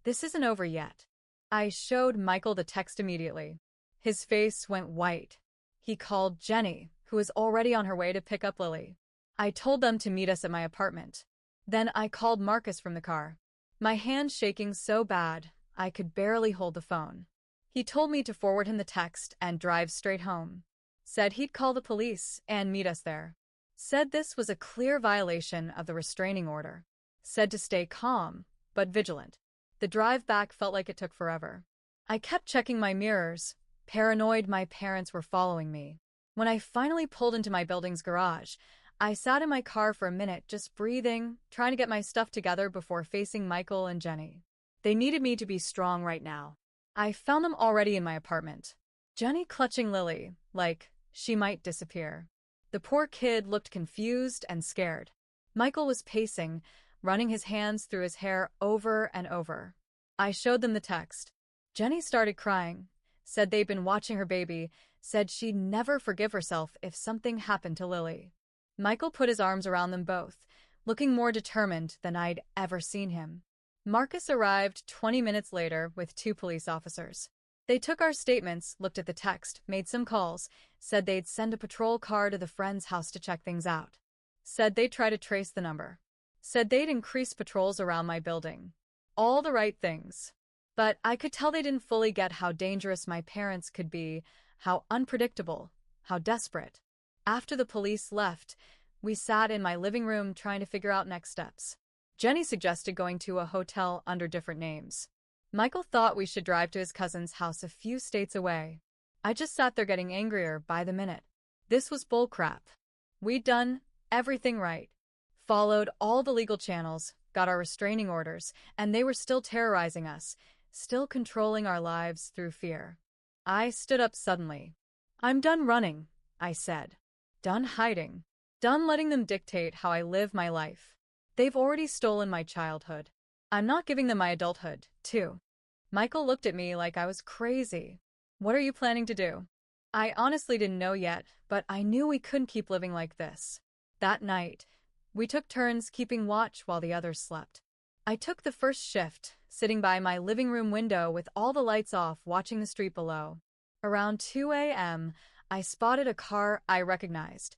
"This isn't over yet." I showed Michael the text immediately. His face went white. He called Jenny, who was already on her way to pick up Lily. I told them to meet us at my apartment. Then I called Marcus from the car. My hand shaking so bad, I could barely hold the phone. He told me to forward him the text and drive straight home. Said he'd call the police and meet us there. Said this was a clear violation of the restraining order. Said to stay calm, but vigilant. The drive back felt like it took forever. I kept checking my mirrors, paranoid my parents were following me. When I finally pulled into my building's garage, I sat in my car for a minute, just breathing, trying to get my stuff together before facing Michael and Jenny. They needed me to be strong right now. I found them already in my apartment. Jenny clutching Lily, like she might disappear. The poor kid looked confused and scared. Michael was pacing, running his hands through his hair over and over. I showed them the text. Jenny started crying, said they'd been watching her baby, said she'd never forgive herself if something happened to Lily. Michael put his arms around them both, looking more determined than I'd ever seen him. Marcus arrived 20 minutes later with 2 police officers. They took our statements, looked at the text, made some calls, said they'd send a patrol car to the friend's house to check things out. Said they'd try to trace the number. Said they'd increase patrols around my building. All the right things. But I could tell they didn't fully get how dangerous my parents could be, how unpredictable, how desperate. After the police left, we sat in my living room trying to figure out next steps. Jenny suggested going to a hotel under different names. Michael thought we should drive to his cousin's house a few states away. I just sat there getting angrier by the minute. This was bullcrap. We'd done everything right. Followed all the legal channels, got our restraining orders, and they were still terrorizing us, still controlling our lives through fear. I stood up suddenly. "I'm done running," I said. Done hiding. Done letting them dictate how I live my life. They've already stolen my childhood. I'm not giving them my adulthood, too. Michael looked at me like I was crazy. "What are you planning to do?" I honestly didn't know yet, but I knew we couldn't keep living like this. That night, we took turns keeping watch while the others slept. I took the first shift, sitting by my living room window with all the lights off, watching the street below. Around 2 a.m., I spotted a car I recognized,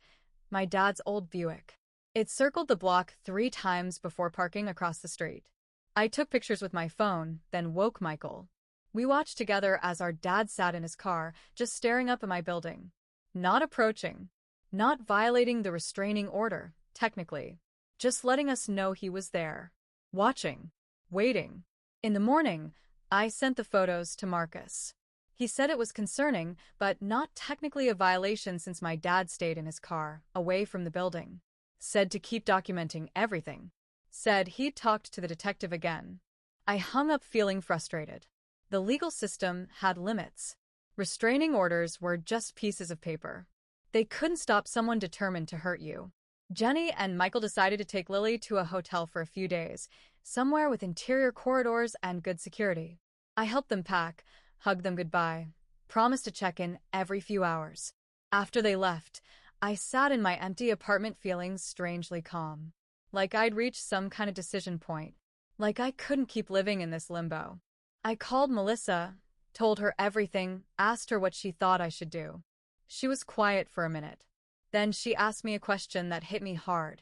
my dad's old Buick. It circled the block 3 times before parking across the street. I took pictures with my phone, then woke Michael. We watched together as our dad sat in his car, just staring up at my building. Not approaching. Not violating the restraining order, technically. Just letting us know he was there. Watching. Waiting. In the morning, I sent the photos to Marcus. He said it was concerning, but not technically a violation since my dad stayed in his car, away from the building. Said to keep documenting everything. Said he'd talked to the detective again. I hung up feeling frustrated. The legal system had limits. Restraining orders were just pieces of paper. They couldn't stop someone determined to hurt you. Jenny and Michael decided to take Lily to a hotel for a few days, somewhere with interior corridors and good security. I helped them pack, hugged them goodbye, promised to check in every few hours. After they left, I sat in my empty apartment feeling strangely calm. Like I'd reached some kind of decision point. Like I couldn't keep living in this limbo. I called Melissa, told her everything, asked her what she thought I should do. She was quiet for a minute. Then she asked me a question that hit me hard.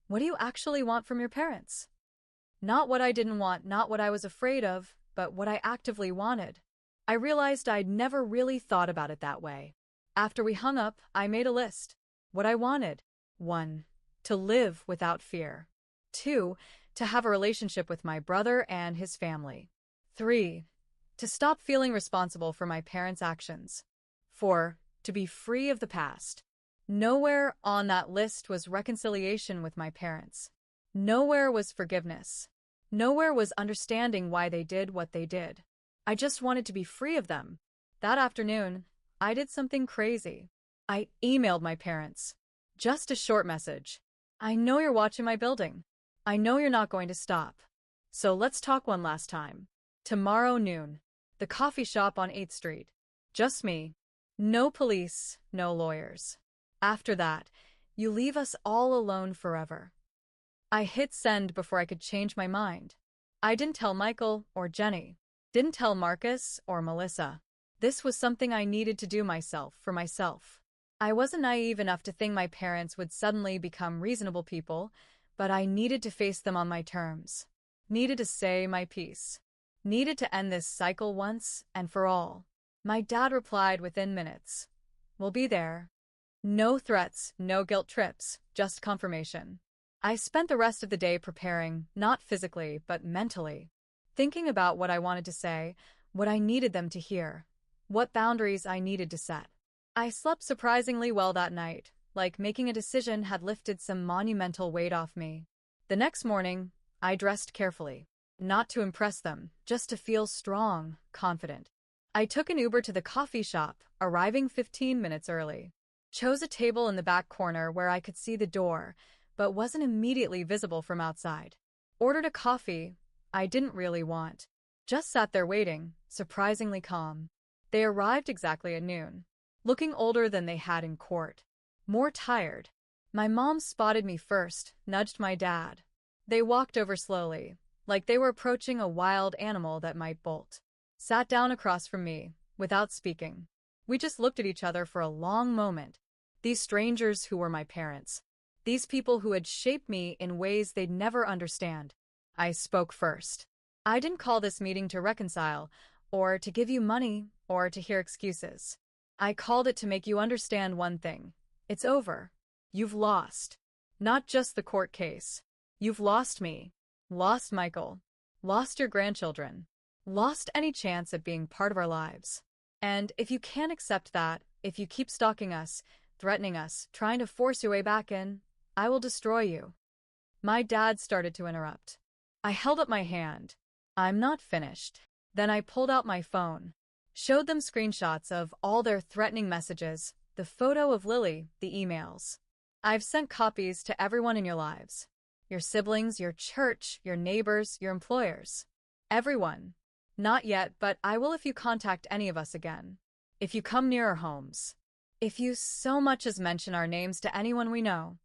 "What do you actually want from your parents?" Not what I didn't want, not what I was afraid of, but what I actively wanted. I realized I'd never really thought about it that way. After we hung up, I made a list. what I wanted. 1. To live without fear. 2. To have a relationship with my brother and his family. 3. To stop feeling responsible for my parents' actions. 4. To be free of the past. Nowhere on that list was reconciliation with my parents. Nowhere was forgiveness. Nowhere was understanding why they did what they did. I just wanted to be free of them. That afternoon, I did something crazy. I emailed my parents. Just a short message. I know you're watching my building. I know you're not going to stop. So let's talk one last time. Tomorrow noon. The coffee shop on 8th Street. Just me. No police, no lawyers. After that, you leave us all alone forever. I hit send before I could change my mind. I didn't tell Michael or Jenny. Didn't tell Marcus or Melissa. This was something I needed to do myself for myself. I wasn't naive enough to think my parents would suddenly become reasonable people, but I needed to face them on my terms. Needed to say my piece. Needed to end this cycle once and for all. My dad replied within minutes. We'll be there. No threats, no guilt trips, just confirmation. I spent the rest of the day preparing, not physically, but mentally. Thinking about what I wanted to say, what I needed them to hear, what boundaries I needed to set. I slept surprisingly well that night, like making a decision had lifted some monumental weight off me. The next morning, I dressed carefully. Not to impress them, just to feel strong, confident. I took an Uber to the coffee shop, arriving 15 minutes early. Chose a table in the back corner where I could see the door, but wasn't immediately visible from outside. Ordered a coffee I didn't really want. Just sat there waiting, surprisingly calm. They arrived exactly at noon. Looking older than they had in court. More tired. My mom spotted me first, nudged my dad. They walked over slowly, like they were approaching a wild animal that might bolt. Sat down across from me, without speaking. We just looked at each other for a long moment. These strangers who were my parents. These people who had shaped me in ways they'd never understand. I spoke first. I didn't call this meeting to reconcile, or to give you money, or to hear excuses. I called it to make you understand one thing. It's over. You've lost. Not just the court case. You've lost me. Lost Michael. Lost your grandchildren. Lost any chance at being part of our lives. And if you can't accept that, if you keep stalking us, threatening us, trying to force your way back in, I will destroy you. My dad started to interrupt. I held up my hand. I'm not finished. Then I pulled out my phone. Showed them screenshots of all their threatening messages, the photo of Lily, the emails. I've sent copies to everyone in your lives. Your siblings, your church, your neighbors, your employers. Everyone. Not yet, but I will if you contact any of us again. If you come near our homes. If you so much as mention our names to anyone we know.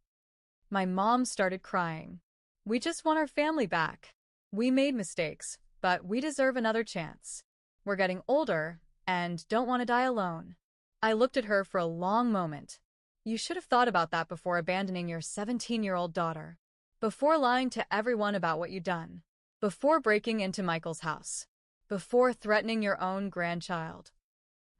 My mom started crying. We just want our family back. We made mistakes, but we deserve another chance. We're getting older and don't want to die alone. I looked at her for a long moment. You should have thought about that before abandoning your 17-year-old daughter. Before lying to everyone about what you'd done. Before breaking into Michael's house. Before threatening your own grandchild.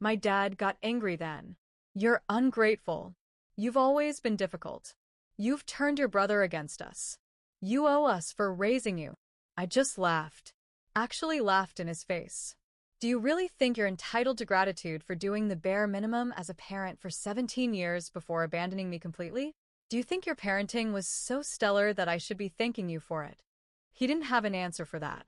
My dad got angry then. You're ungrateful. You've always been difficult. You've turned your brother against us. You owe us for raising you. I just laughed. Actually laughed in his face. Do you really think you're entitled to gratitude for doing the bare minimum as a parent for 17 years before abandoning me completely? Do you think your parenting was so stellar that I should be thanking you for it? He didn't have an answer for that.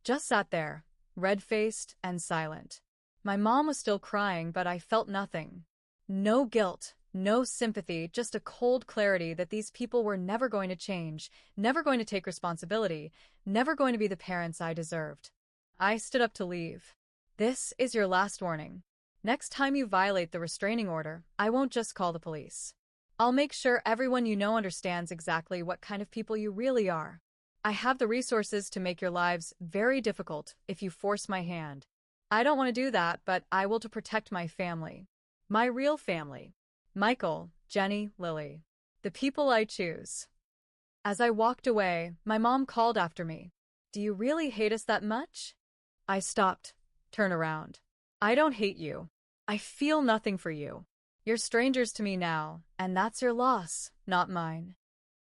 Just sat there, red-faced and silent. My mom was still crying, but I felt nothing. No guilt, no sympathy, just a cold clarity that these people were never going to change, never going to take responsibility, never going to be the parents I deserved. I stood up to leave. This is your last warning. Next time you violate the restraining order, I won't just call the police. I'll make sure everyone you know understands exactly what kind of people you really are. I have the resources to make your lives very difficult if you force my hand. I don't want to do that, but I will to protect my family. My real family. Michael, Jenny, Lily. The people I choose. As I walked away, my mom called after me. Do you really hate us that much? I stopped. Turn around. I don't hate you. I feel nothing for you. You're strangers to me now, and that's your loss, not mine.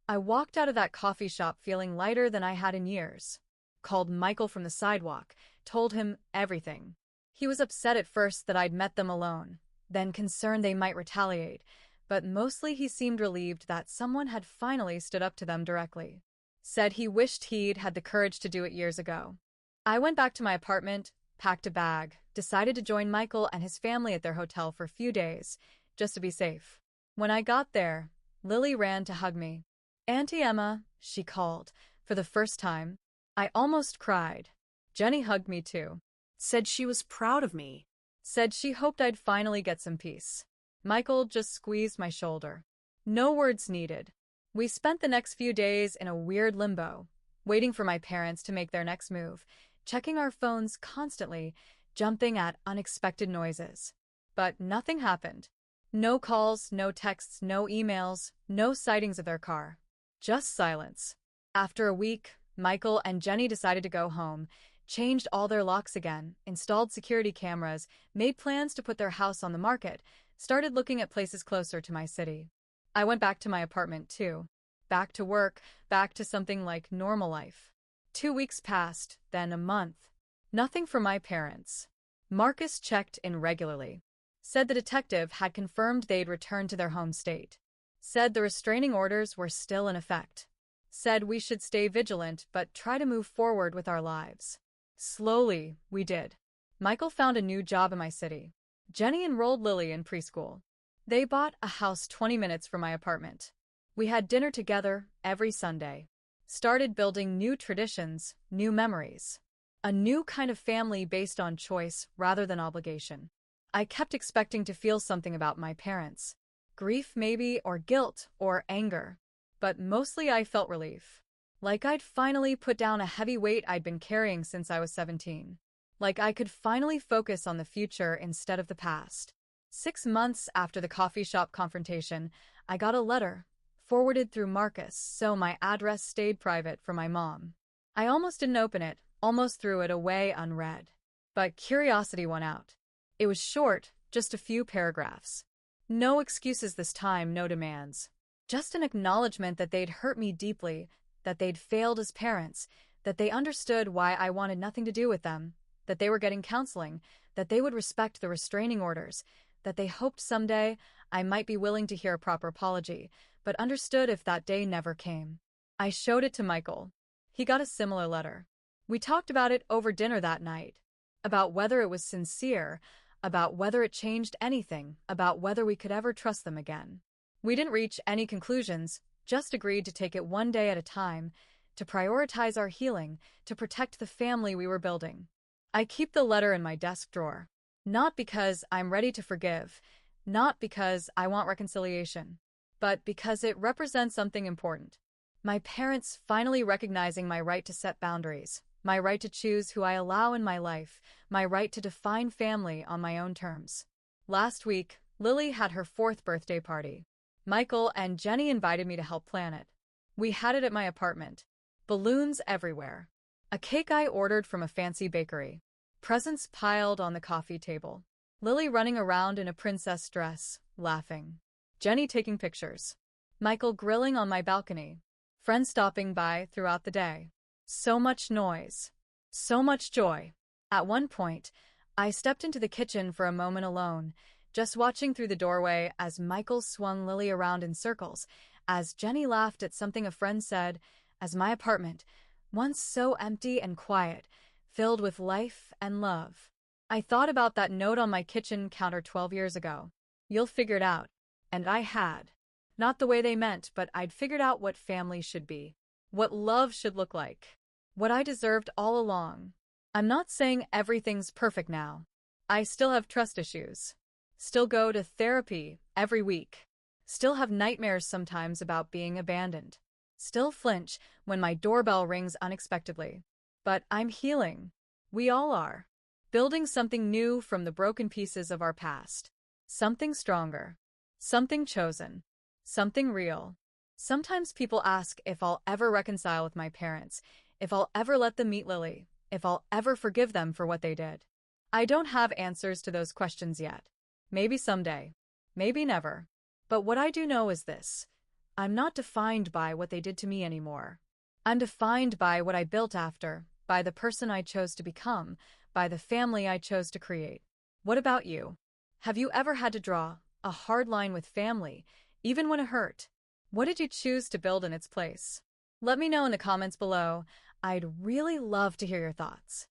I walked out of that coffee shop feeling lighter than I had in years. Called Michael from the sidewalk, told him everything. He was upset at first that I'd met them alone, then concerned they might retaliate, but mostly he seemed relieved that someone had finally stood up to them directly. Said he wished he'd had the courage to do it years ago. I went back to my apartment, packed a bag, decided to join Michael and his family at their hotel for a few days, just to be safe. When I got there, Lily ran to hug me. Auntie Emma, she called, for the first time. I almost cried. Jenny hugged me too. Said she was proud of me. Said she hoped I'd finally get some peace. Michael just squeezed my shoulder. No words needed. We spent the next few days in a weird limbo, waiting for my parents to make their next move, checking our phones constantly, jumping at unexpected noises. But nothing happened. No calls, no texts, no emails, no sightings of their car. Just silence. After a week, Michael and Jenny decided to go home, changed all their locks again, installed security cameras, made plans to put their house on the market, started looking at places closer to my city. I went back to my apartment too. Back to work, back to something like normal life. 2 weeks passed, then a month. Nothing from my parents. Marcus checked in regularly. Said the detective had confirmed they'd returned to their home state. Said the restraining orders were still in effect. Said we should stay vigilant but try to move forward with our lives. Slowly, we did. Michael found a new job in my city. Jenny enrolled Lily in preschool. They bought a house 20 minutes from my apartment. We had dinner together every Sunday. Started building new traditions, new memories. A new kind of family based on choice rather than obligation. I kept expecting to feel something about my parents. Grief maybe, or guilt, or anger. But mostly I felt relief. Like I'd finally put down a heavy weight I'd been carrying since I was 17. Like I could finally focus on the future instead of the past. 6 months after the coffee shop confrontation, I got a letter, forwarded through Marcus, so my address stayed private for my mom. I almost didn't open it, almost threw it away unread. But curiosity won out. It was short, just a few paragraphs. No excuses this time, no demands. Just an acknowledgement that they'd hurt me deeply, that they'd failed as parents, that they understood why I wanted nothing to do with them, that they were getting counseling, that they would respect the restraining orders, that they hoped someday I might be willing to hear a proper apology, but understood if that day never came. I showed it to Michael. He got a similar letter. We talked about it over dinner that night. About whether it was sincere, about whether it changed anything, about whether we could ever trust them again. We didn't reach any conclusions, just agreed to take it one day at a time, to prioritize our healing, to protect the family we were building. I keep the letter in my desk drawer. Not because I'm ready to forgive, not because I want reconciliation, but because it represents something important. My parents finally recognizing my right to set boundaries, my right to choose who I allow in my life, my right to define family on my own terms. Last week, Lily had her 4th birthday party. Michael and Jenny invited me to help plan it. We had it at my apartment. Balloons everywhere. A cake I ordered from a fancy bakery. Presents piled on the coffee table. Lily running around in a princess dress, laughing. Jenny taking pictures. Michael grilling on my balcony. Friends stopping by throughout the day. So much noise. So much joy. At one point, I stepped into the kitchen for a moment alone, just watching through the doorway as Michael swung Lily around in circles, as Jenny laughed at something a friend said, as my apartment, once so empty and quiet, filled with life and love. I thought about that note on my kitchen counter 12 years ago. You'll figure it out. And I had. Not the way they meant, but I'd figured out what family should be. What love should look like. What I deserved all along. I'm not saying everything's perfect now. I still have trust issues. Still go to therapy every week. Still have nightmares sometimes about being abandoned. Still flinch when my doorbell rings unexpectedly. But I'm healing. We all are. Building something new from the broken pieces of our past. Something stronger. Something chosen. Something real. Sometimes people ask if I'll ever reconcile with my parents, if I'll ever let them meet Lily, if I'll ever forgive them for what they did. I don't have answers to those questions yet. Maybe someday. Maybe never. But what I do know is this. I'm not defined by what they did to me anymore. I'm defined by what I built after, by the person I chose to become, by the family I chose to create. What about you? Have you ever had to draw a hard line with family, even when it hurt? What did you choose to build in its place? Let me know in the comments below. I'd really love to hear your thoughts.